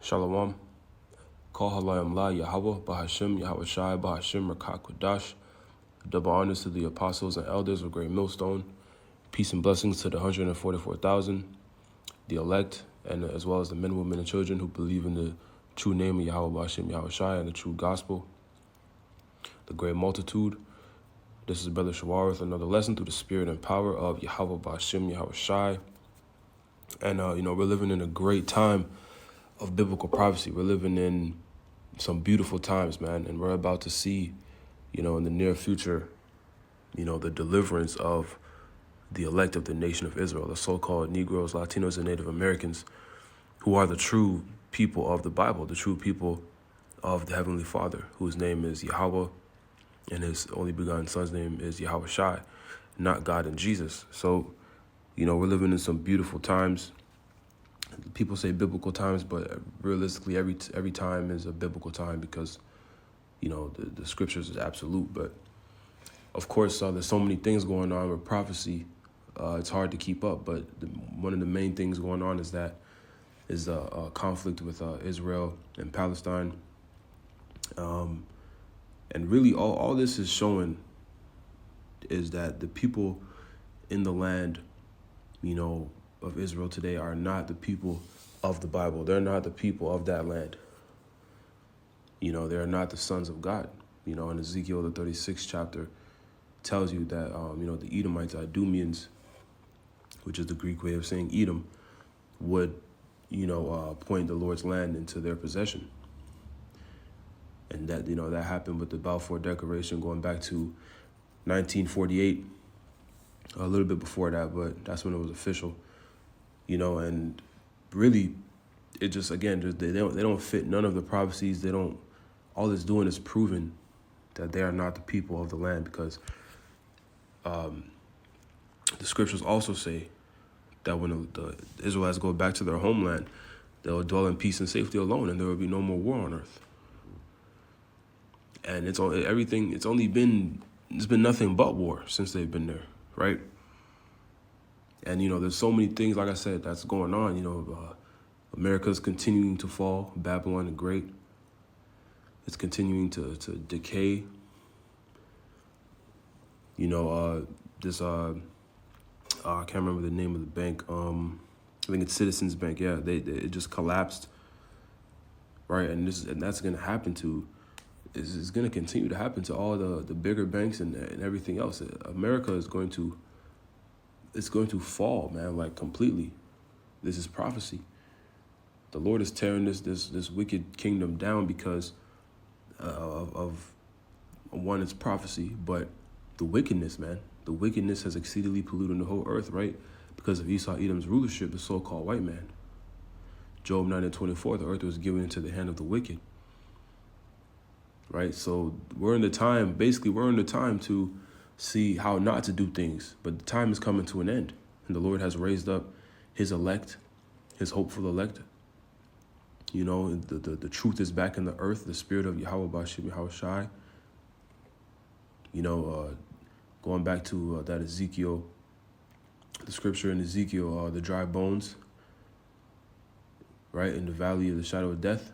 Shalom. Call Halayim La Yahweh, Bahashim, Yahweh Shai, Bahashim, Rakak Kodash. Double honors to the apostles and elders of Great Millstone. Peace and blessings to the 144,000, the elect, and as well as the men, women, and children who believe in the true name of Yahweh, Bahashim, Yahweh Shai, and the true gospel. The great multitude. This is Brother Shawar with another lesson through the spirit and power of Yahweh, Bahashim, Yahweh Shai. And, we're living in a great time of biblical prophecy. We're living in some beautiful times, man, and we're about to see, in the near future, the deliverance of the elect of the nation of Israel, the so-called Negros, Latinos, and Native Americans, who are the true people of the Bible, the true people of the Heavenly Father, whose name is Yahweh, and his only begotten son's name is Yahweh Shai, not God and Jesus. So, we're living in some beautiful times. People say biblical times, but realistically, every time is a biblical time because, the scriptures is absolute. But of course, there's so many things going on with prophecy. It's hard to keep up. But one of the main things going on is a conflict with Israel and Palestine. And really, all this is showing is that the people in the land, of Israel today are not the people of the Bible. They're not the people of that land. They're not the sons of God. In Ezekiel, the 36th chapter, tells you that, the Edomites, Idumeans, which is the Greek way of saying Edom, would, appoint the Lord's land into their possession. And that, that happened with the Balfour Declaration going back to 1948, a little bit before that, but that's when it was official. And really, it just, again, they don't fit none of the prophecies. All it's doing is proving that they are not the people of the land, because the scriptures also say that when the Israelites go back to their homeland, they'll dwell in peace and safety alone, and there will be no more war on earth. And it's been nothing but war since they've been there, right? And, there's so many things, like I said, that's going on. America's continuing to fall. Babylon the Great. It's continuing to decay. I can't remember the name of the bank. I think it's Citizens Bank. Yeah, it just collapsed. Right, and that's going to happen to. It's going to continue to happen to all the bigger banks and everything else. America is going to. It's going to fall, man, like completely. This is prophecy. The Lord is tearing this wicked kingdom down because of one, it's prophecy, but the wickedness, man. The wickedness has exceedingly polluted the whole earth, right? Because of Esau, Edom's rulership, the so-called white man. Job 9:24, the earth was given into the hand of the wicked. Right? So we're in the time to see how not to do things, but the time is coming to an end, and the Lord has raised up his elect, his hopeful elect. The truth is back in the earth, the spirit of Yahweh Bashim Yahweh Shai. Going back to that Ezekiel, the scripture in Ezekiel, the dry bones, right, in the valley of the shadow of death.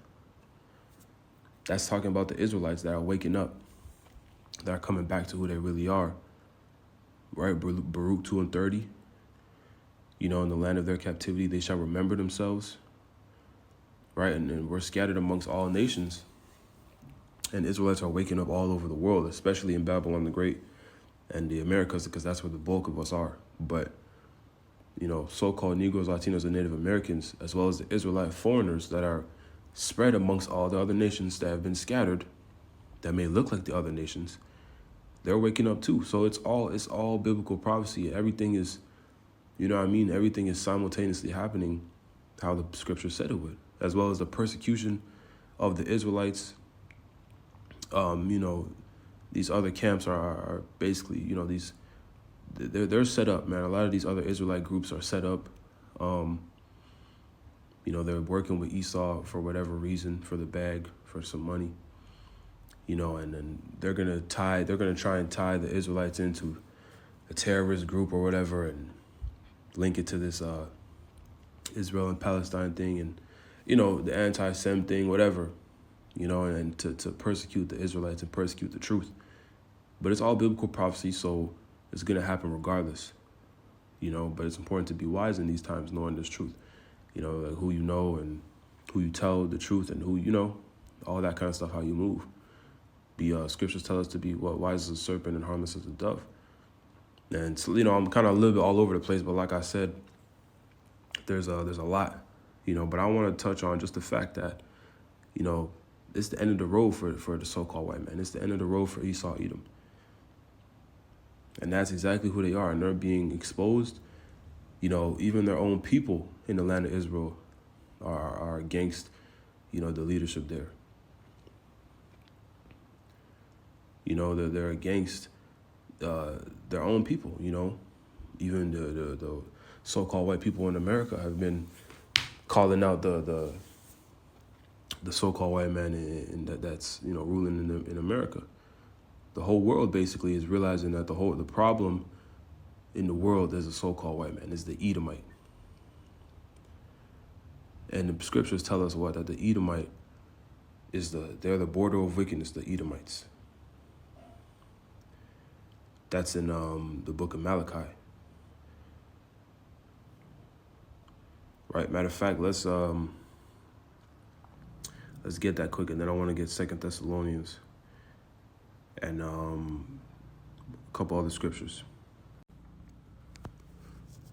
That's talking about the Israelites that are waking up, that are coming back to who they really are, right? Baruch 2:30, in the land of their captivity, they shall remember themselves, right? And we're scattered amongst all nations, and Israelites are waking up all over the world, especially in Babylon the Great and the Americas, because that's where the bulk of us are. But, so-called Negros, Latinos, and Native Americans, as well as the Israelite foreigners that are spread amongst all the other nations that have been scattered, that may look like the other nations, they're waking up too. So it's all biblical prophecy. Everything is, everything is simultaneously happening how the scripture said it would, as well as the persecution of the Israelites. These other camps are basically, they're set up, man. A lot of these other Israelite groups are set up. They're working with Esau for whatever reason, for the bag, for some money. And then they're gonna try and tie the Israelites into a terrorist group or whatever, and link it to this Israel and Palestine thing, and the anti-Sem thing, whatever, and to persecute the Israelites and persecute the truth. But it's all biblical prophecy, so it's going to happen regardless, but it's important to be wise in these times, knowing this truth, like who and who you tell the truth and who, all that kind of stuff, how you move. Scriptures tell us to be wise as a serpent and harmless as a dove. And so, I'm kind of a little bit all over the place, but like I said, there's a lot, but I want to touch on just the fact that, it's the end of the road for the so-called white man. It's the end of the road for Esau, Edom. And that's exactly who they are. And they're being exposed. Even their own people in the land of Israel are against, the leadership there. They're against their own people, Even the so-called white people in America have been calling out the so-called white man that's ruling in America. The whole world basically is realizing that the problem in the world is a so-called white man, is the Edomite. And the scriptures tell us that the Edomite they're the border of wickedness, the Edomites. That's in the book of Malachi. Right, matter of fact, let's get that quick, and then I want to get 2 Thessalonians and a couple other scriptures.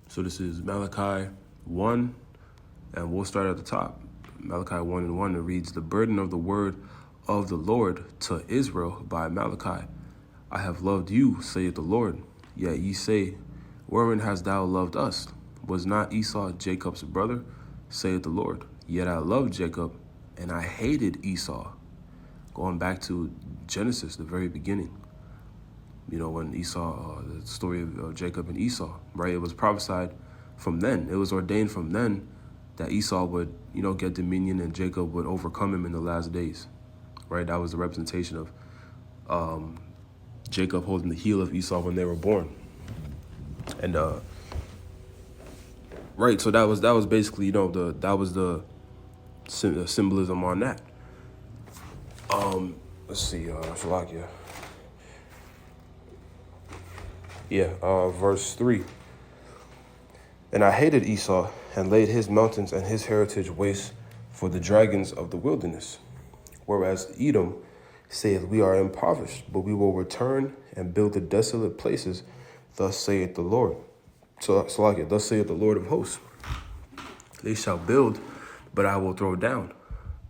So this is Malachi 1, and we'll start at the top. Malachi 1:1, it reads, "The burden of the word of the Lord to Israel by Malachi. I have loved you, saith the Lord. Yet ye say, wherein hast thou loved us? Was not Esau Jacob's brother, saith the Lord? Yet I loved Jacob, and I hated Esau." Going back to Genesis, the very beginning. When Esau, the story of Jacob and Esau, right? It was prophesied from then. It was ordained from then that Esau would, get dominion and Jacob would overcome him in the last days, right? That was the representation of Jacob holding the heel of Esau when they were born. And, right, so that was basically, that was the symbolism on that. Let's see, Shalakia. Verse 3. "And I hated Esau, and laid his mountains and his heritage waste for the dragons of the wilderness. Whereas Edom saith, we are impoverished, but we will return and build the desolate places. Thus saith the Lord." So, thus saith the Lord of hosts. "They shall build, but I will throw down.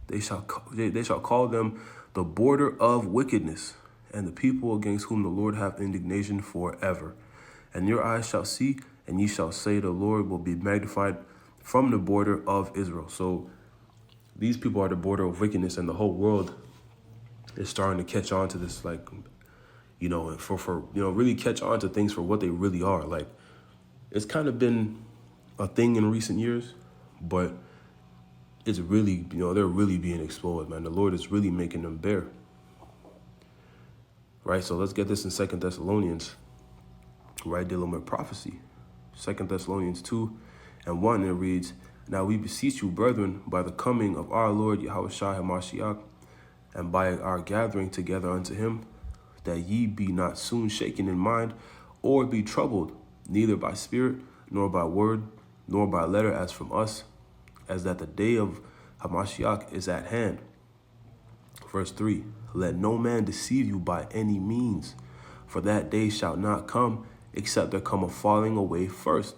They shall call them the border of wickedness, and the people against whom the Lord hath indignation forever. And your eyes shall see, and ye shall say, the Lord will be magnified from the border of Israel." So these people are the border of wickedness, and the whole world is starting to catch on to this, like, really catch on to things for what they really are. Like, it's kind of been a thing in recent years, but it's really, they're really being exposed, man. The Lord is really making them bare. Right, so let's get this in 2 Thessalonians, right, dealing with prophecy. 2 Thessalonians 2:1, it reads, "Now we beseech you, brethren, by the coming of our Lord Yahushua HaMashiach, and by our gathering together unto him, that ye be not soon shaken in mind, or be troubled, neither by spirit, nor by word, nor by letter as from us, as that the day of Hamashiach is at hand." Verse 3, "Let no man deceive you by any means, for that day shall not come, except there come a falling away first,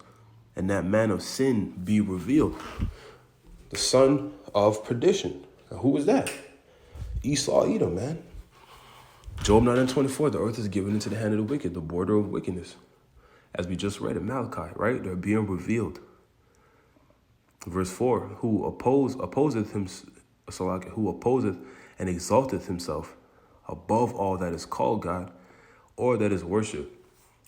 and that man of sin be revealed, the son of perdition." Now, who is that? Esau, Edom, man. Job 9:24, "The earth is given into the hand of the wicked, the border of wickedness." As we just read in Malachi, right? They're being revealed. Verse 4, who opposeth and exalteth himself above all that is called God, or that is worshipped,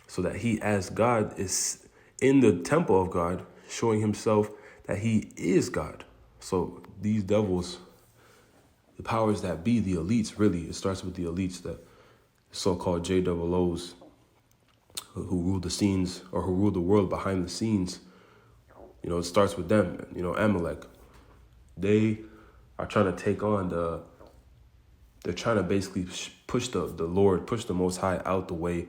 so that he as God is in the temple of God, showing himself that he is God. So these devils, the powers that be, the elites, really, it starts with the elites, the so-called JOOs, who rule the scenes, or who rule the world behind the scenes. It starts with them, Amalek. They are trying to take on they're trying to basically push the Lord, push the Most High out the way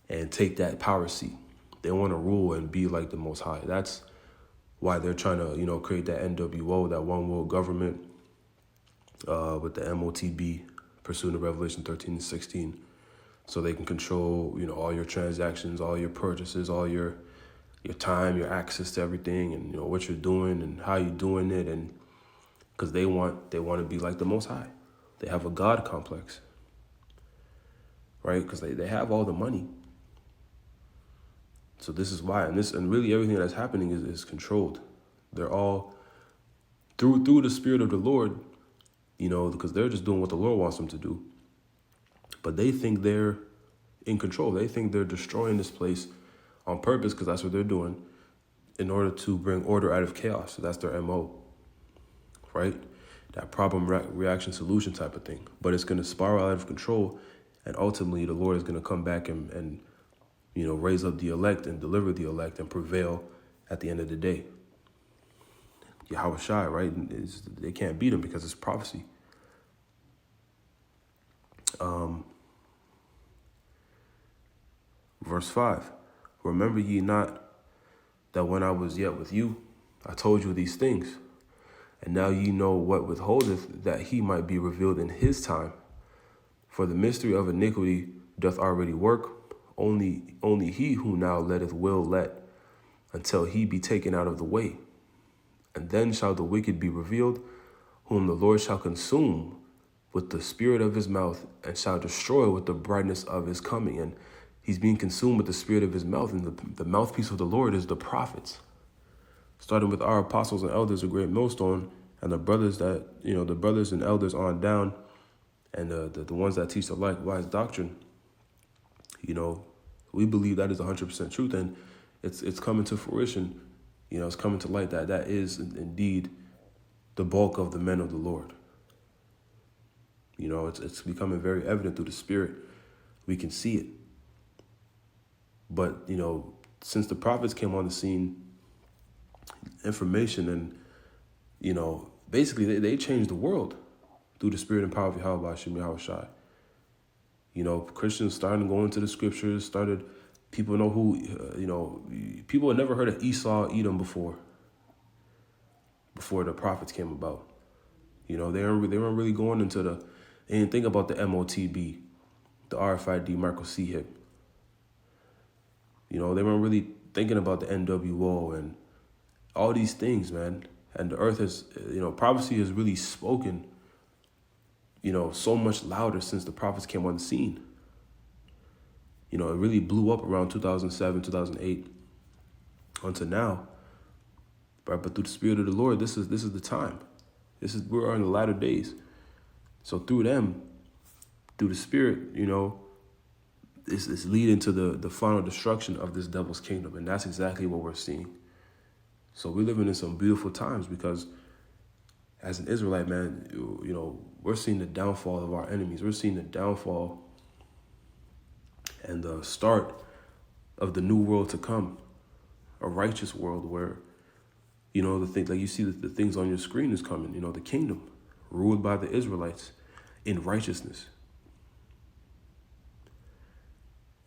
and take that power seat. They want to rule and be like the Most High. That's why they're trying to, create that NWO, that one world government, with the MOTB, pursuant to Revelation 13 and 16. So they can control, all your transactions, all your purchases, all your time, your access to everything, and what you're doing and how you're doing it, and because they want to be like the Most High. They have a God complex, right? Because they have all the money. So this is why, and really everything that's happening is controlled. They're all through the Spirit of the Lord, because they're just doing what the Lord wants them to do. But they think they're in control. They think they're destroying this place on purpose, because that's what they're doing, in order to bring order out of chaos. So that's their MO, right? That problem reaction solution type of thing. But it's going to spiral out of control, and ultimately the Lord is going to come back and raise up the elect and deliver the elect and prevail at the end of the day. Yahushua, right? They can't beat him because it's prophecy. Verse 5, remember ye not that when I was yet with you, I told you these things, and now ye know what withholdeth, that he might be revealed in his time. For the mystery of iniquity doth already work, only he who now letteth will let, until he be taken out of the way. And then shall the wicked be revealed, whom the Lord shall consume with the spirit of his mouth, and shall destroy with the brightness of his coming. And he's being consumed with the spirit of his mouth, and the mouthpiece of the Lord is the prophets. Starting with our apostles and elders, a great millstone, and the brothers the brothers and elders on down, and the ones that teach the likewise doctrine. We believe that is 100% truth, and it's coming to fruition. It's coming to light that is indeed the bulk of the men of the Lord. It's becoming very evident through the Spirit. We can see it. But, since the prophets came on the scene, information and, basically they changed the world through the Spirit and power of Yahushua. Christians started going into the scriptures, people know who, people had never heard of Esau, Edom before the prophets came about. They weren't really going into they didn't think about the MOTB, the RFID, Marco C hip. They weren't really thinking about the NWO and all these things, man. And the earth has, prophecy has really spoken, so much louder since the prophets came on the scene. It really blew up around 2007, 2008 until now. Right? But through the Spirit of the Lord, this is the time. We're in the latter days. So through them, through the Spirit, it's leading to the final destruction of this devil's kingdom. And that's exactly what we're seeing. So we're living in some beautiful times, because as an Israelite, man, we're seeing the downfall of our enemies. We're seeing the downfall and the start of the new world to come, a righteous world where, the thing, like you see the things on your screen is coming, the kingdom ruled by the Israelites in righteousness.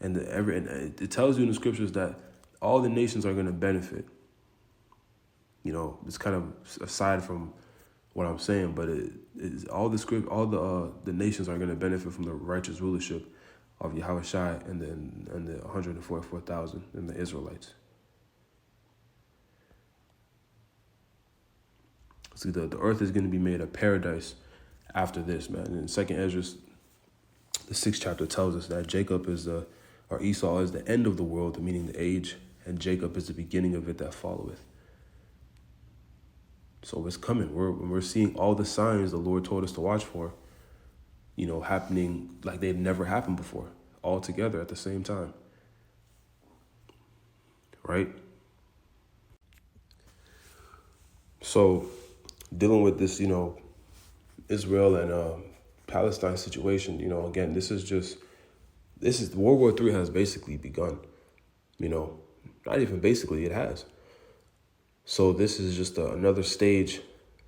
And it tells you in the scriptures that all the nations are going to benefit. It's kind of aside from what I'm saying, but all the nations are going to benefit from the righteous rulership of Yahushua and the 144,000 and the Israelites. See, the earth is going to be made a paradise after this, man. And in 2nd Ezra, the 6th chapter tells us that Esau is the end of the world, meaning the age, and Jacob is the beginning of it that followeth. So it's coming. We're seeing all the signs the Lord told us to watch for, happening like they'd never happened before, all together at the same time. Right? So dealing with this, Israel and Palestine situation, again, this is World War III has basically begun, not even basically, it has. So this is just another stage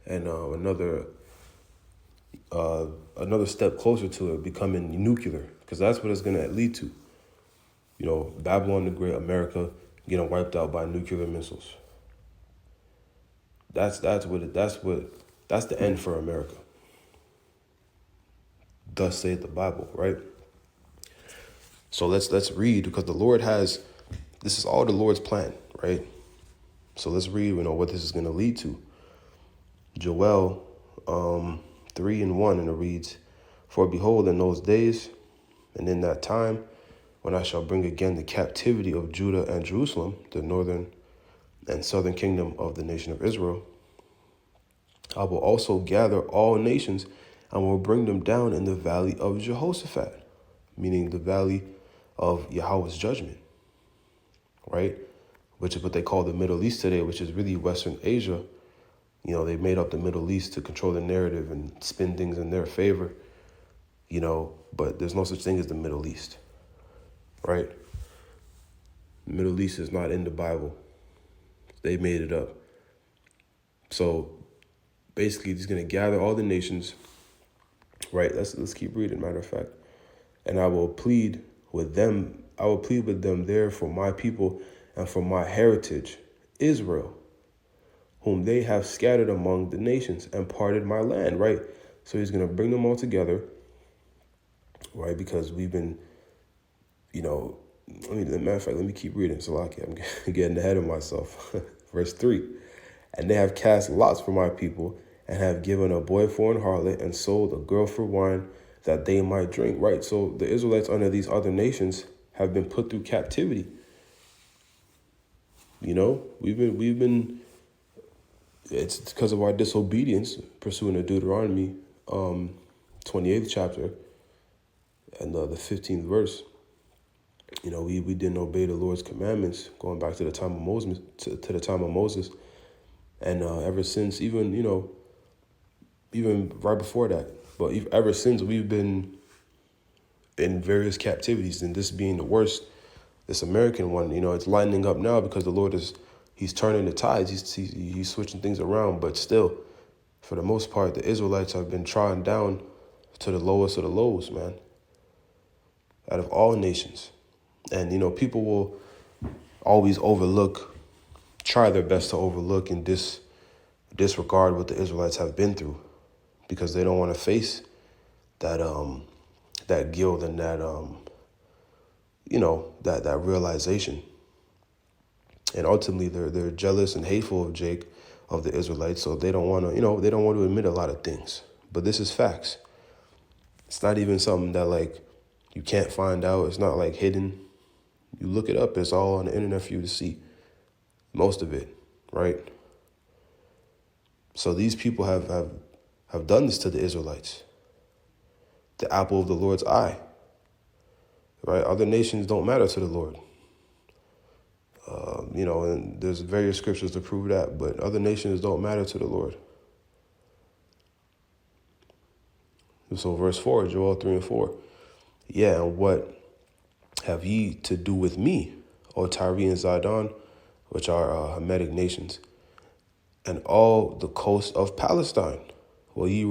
and another step closer to it becoming nuclear, because that's what it's going to lead to. Babylon the Great, America getting wiped out by nuclear missiles. That's the end for America. Thus saith the Bible, right? So let's read, because this is all the Lord's plan, right? So let's read, what this is going to lead to. Joel 3:1, and it reads, "For behold, in those days, and in that time, when I shall bring again the captivity of Judah and Jerusalem, the northern and southern kingdom of the nation of Israel, I will also gather all nations and will bring them down in the valley of Jehoshaphat," meaning the valley of Yahweh's judgment, right? Which is what they call the Middle East today, which is really Western Asia. They made up the Middle East to control the narrative and spin things in their favor, but there's no such thing as the Middle East, right? The Middle East is not in the Bible. They made it up. So basically, he's going to gather all the nations, right? Let's keep reading, matter of fact. "And I will plead with them. I will plead with them there for my people and for my heritage, Israel, whom they have scattered among the nations and parted my land," right? So he's going to bring them all together, right? Because we've been, matter of fact, let me keep reading. So I'm getting ahead of myself. Verse 3, "And they have cast lots for my people and have given a boy for an harlot and sold a girl for wine that they might drink," right? So the Israelites under these other nations have been put through captivity. We've been, it's because of our disobedience, pursuing the Deuteronomy 28th chapter and the 15th verse. We didn't obey the Lord's commandments, going back to the time of Moses, to the time of Moses, and ever since, even right before that, but ever since, we've been in various captivities, and this being the worst, this American one. It's lightening up now because the Lord he's turning the tides, he's switching things around, but still, for the most part, the Israelites have been trodden down to the lowest of the lows, man, out of all nations. And, people will always try their best to overlook and disregard what the Israelites have been through, because they don't want to face that guilt and that realization. And ultimately, they're jealous and hateful of the Israelites, so they don't want to admit a lot of things. But this is facts. It's not even something that you can't find out. It's not hidden. You look it up. It's all on the internet for you to see. Most of it, right? So these people have done this to the Israelites. The apple of the Lord's eye, right? Other nations don't matter to the Lord. And there's various scriptures to prove that, but other nations don't matter to the Lord. So verse 4, Joel 3:4. "Yeah, and what have ye to do with me, O Tyre and Zidon, which are Hamitic nations, and all the coast of Palestine? Will ye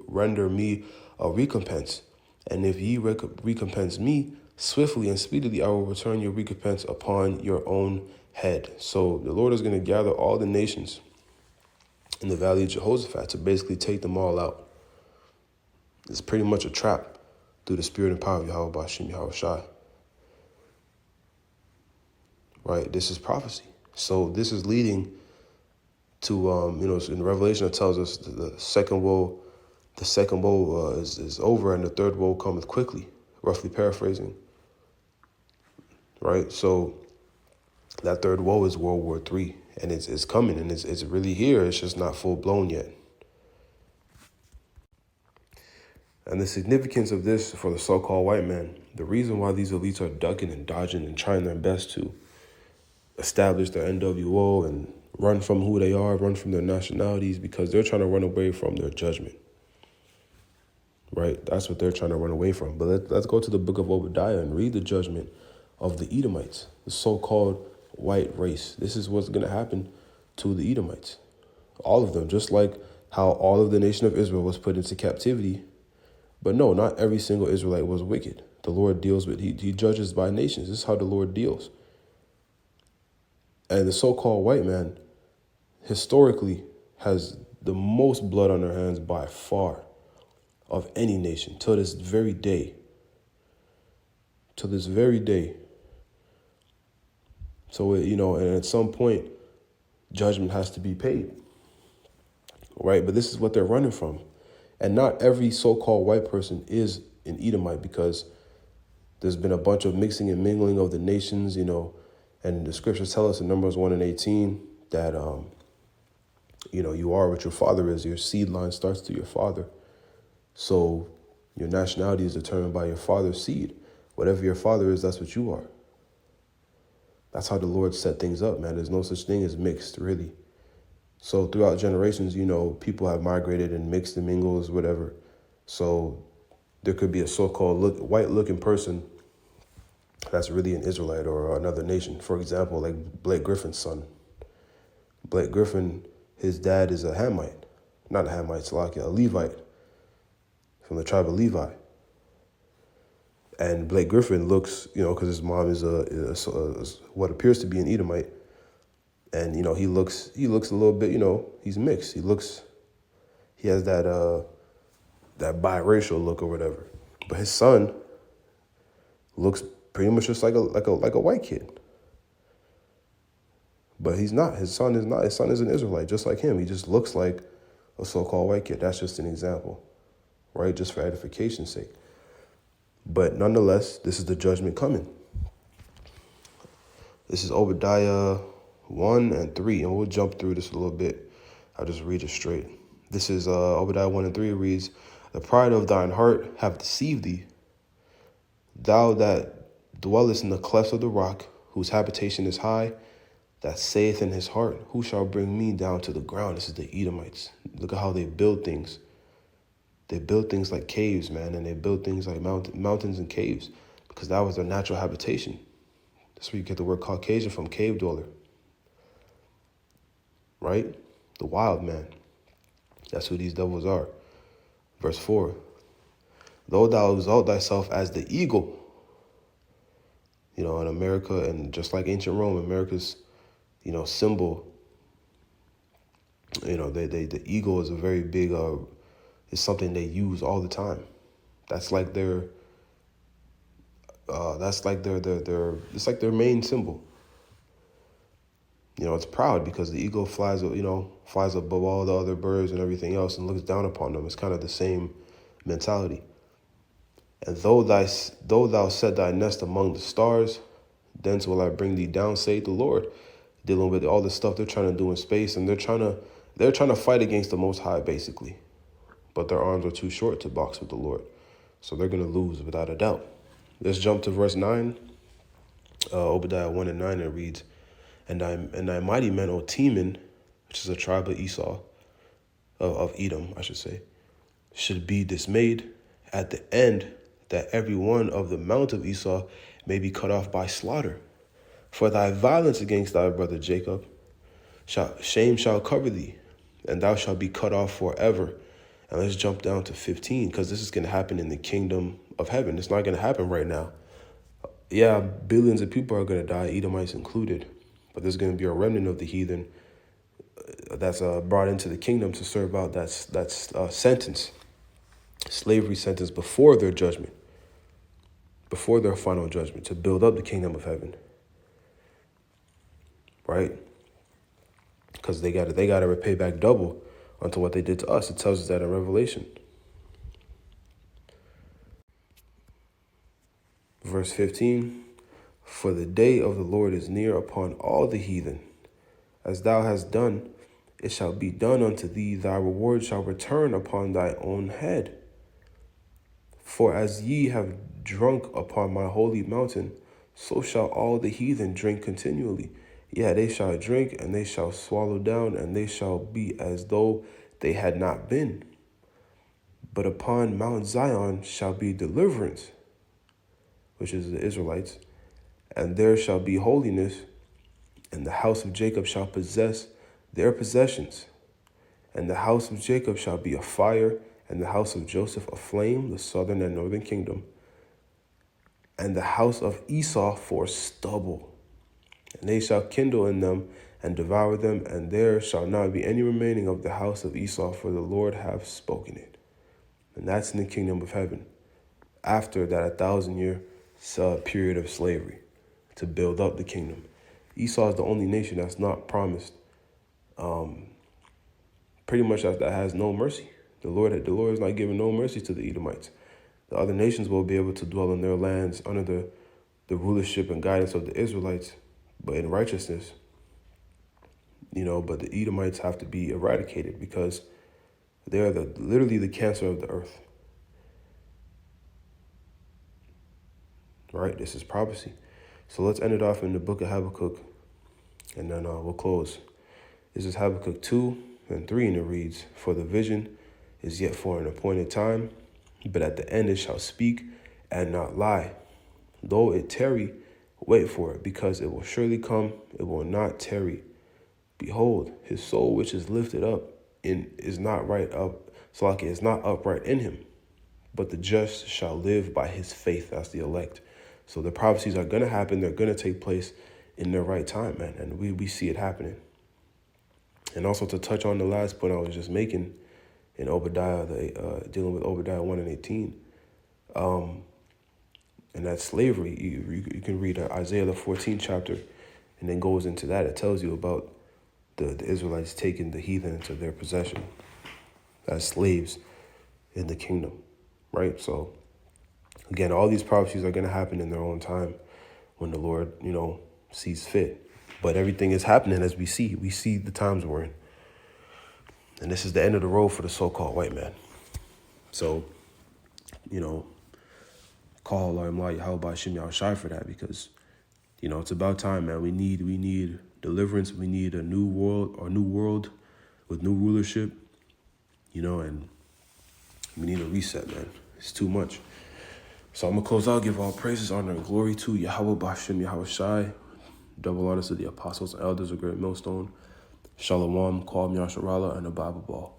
render me a recompense? And if ye recompense me swiftly and speedily, I will return your recompense upon your own head." So the Lord is going to gather all the nations in the valley of Jehoshaphat to basically take them all out. It's pretty much a trap through the spirit and power of Yahweh Bashim Yahweh Shai. Right? This is prophecy. So this is leading to, in Revelation it tells us the second woe is over and the third woe cometh quickly, roughly paraphrasing. Right? So that third woe is World War III, and it's coming, and it's really here. It's just not full blown yet. And the significance of this for the so-called white man, the reason why these elites are ducking and dodging and trying their best to establish their NWO and run from who they are, run from their nationalities, because they're trying to run away from their judgment. Right? That's what they're trying to run away from. But let's go to the book of Obadiah and read the judgment of the Edomites, the so-called white race. This is what's going to happen to the Edomites. All of them, just like how all of the nation of Israel was put into captivity. But no, not every single Israelite was wicked. The Lord deals with, he judges by nations. This is how the Lord deals. And the so-called white man historically has the most blood on their hands by far of any nation till this very day. Till this very day. So, and at some point, judgment has to be paid. Right? But this is what they're running from. And not every so-called white person is an Edomite, because there's been a bunch of mixing and mingling of the nations, and the scriptures tell us in Numbers 1:18 that, you are what your father is. Your seed line starts through your father. So your nationality is determined by your father's seed. Whatever your father is, that's what you are. That's how the Lord set things up, man. There's no such thing as mixed, really. So throughout generations, people have migrated and mixed and mingles, whatever. So there could be a so-called white-looking person that's really an Israelite or another nation. For example, like Blake Griffin's son. Blake Griffin, his dad is a Hamite. Not a Hamite, it's like a Levite from the tribe of Levi. And Blake Griffin looks, because his mom is what appears to be an Edomite. And, he looks a little bit, he's mixed. He has that biracial look or whatever. But his son looks pretty much just like a white kid. But he's not. His son is not. His son is an Israelite, just like him. He just looks like a so-called white kid. That's just an example, right? Just for edification's sake. But nonetheless, this is the judgment coming. This is Obadiah 1 and 3, and we'll jump through this a little bit. I'll just read it straight. This is Obadiah 1 and 3. It reads, "The pride of thine heart hath deceived thee, thou that dwellest in the clefts of the rock, whose habitation is high, that saith in his heart, who shall bring me down to the ground?" This is the Edomites. Look at how they build things. They build things like caves, man, and they build things like mountains and caves, because that was their natural habitation. That's where you get the word Caucasian from, cave dweller. Right? The wild man. That's who these devils are. Verse 4. "Though thou exalt thyself as the eagle," in America, and just like ancient Rome, America's, symbol, the eagle is a very big, is something they use all the time. That's like their, it's like their main symbol. It's proud because the eagle flies above all the other birds and everything else and looks down upon them. It's kind of the same mentality. "And though thou set thy nest among the stars, thence will I bring thee down, saith the Lord." Dealing with all the stuff they're trying to do in space, and they're trying to fight against the Most High, basically. But their arms are too short to box with the Lord. So they're going to lose without a doubt. Let's jump to verse 9. Obadiah 1 and 9, it reads, and thy mighty men, O Teman," which is a tribe of Esau, of Edom, I should say, "should be dismayed at the end, that every one of the mount of Esau may be cut off by slaughter. For thy violence against thy brother Jacob, shame shall cover thee, and thou shalt be cut off forever." And let's jump down to 15, because this is going to happen in the kingdom of heaven. It's not going to happen right now. Yeah, billions of people are going to die, Edomites included. But there's going to be a remnant of the heathen that's brought into the kingdom to serve out that sentence, slavery sentence, before their judgment, before their final judgment, to build up the kingdom of heaven. Right? Because they got to repay back double unto what they did to us. It tells us that in Revelation. Verse 15, "For the day of the Lord is near upon all the heathen. As thou hast done, it shall be done unto thee. Thy reward shall return upon thy own head. For as ye have drunk upon my holy mountain, so shall all the heathen drink continually. Yeah, they shall drink, and they shall swallow down, and they shall be as though they had not been. But upon Mount Zion shall be deliverance," which is the Israelites, "and there shall be holiness, and the house of Jacob shall possess their possessions. And the house of Jacob shall be a fire, and the house of Joseph a flame, the southern and northern kingdom. And the house of Esau for stubble. And they shall kindle in them and devour them, and there shall not be any remaining of the house of Esau, for the Lord hath spoken it. And that's in the kingdom of heaven, after that 1,000-year period of slavery, to build up the kingdom. Esau is the only nation that's not promised, pretty much that has no mercy. The Lord is not giving no mercy to the Edomites. The other nations will be able to dwell in their lands under the rulership and guidance of the Israelites, but in righteousness. But the Edomites have to be eradicated because they are literally the cancer of the earth. Right? This is prophecy. So let's end it off in the book of Habakkuk, and then we'll close. This is Habakkuk 2 and 3, and it reads, For the vision is yet for an appointed time, but at the end it shall speak and not lie. Though it tarry, wait for it, because it will surely come, it will not tarry. Behold, his soul which is lifted up is not upright in him, but the just shall live by his faith. That's the elect. So the prophecies are going to happen. They're going to take place in their right time, man. And we see it happening. And also to touch on the last point I was just making in Obadiah, dealing with Obadiah 1 and 18, and that's slavery. You can read Isaiah the 14th chapter, and then goes into that. It tells you about the Israelites taking the heathen into their possession as slaves in the kingdom, right? So again, all these prophecies are going to happen in their own time when the Lord, sees fit. But everything is happening as we see. We see the times we're in. And this is the end of the road for the so-called white man. So, call Yasharala for that, because, it's about time, man. We need deliverance. We need a new world with new rulership, and we need a reset, man. It's too much. So I'm going to close out, give all praises, honor, and glory to Yahweh B'Hashem Yahweh Shai. Double honors to the apostles and elders of Great Millstone. Shalom, Kwam Yasharala, and the Bible Ball.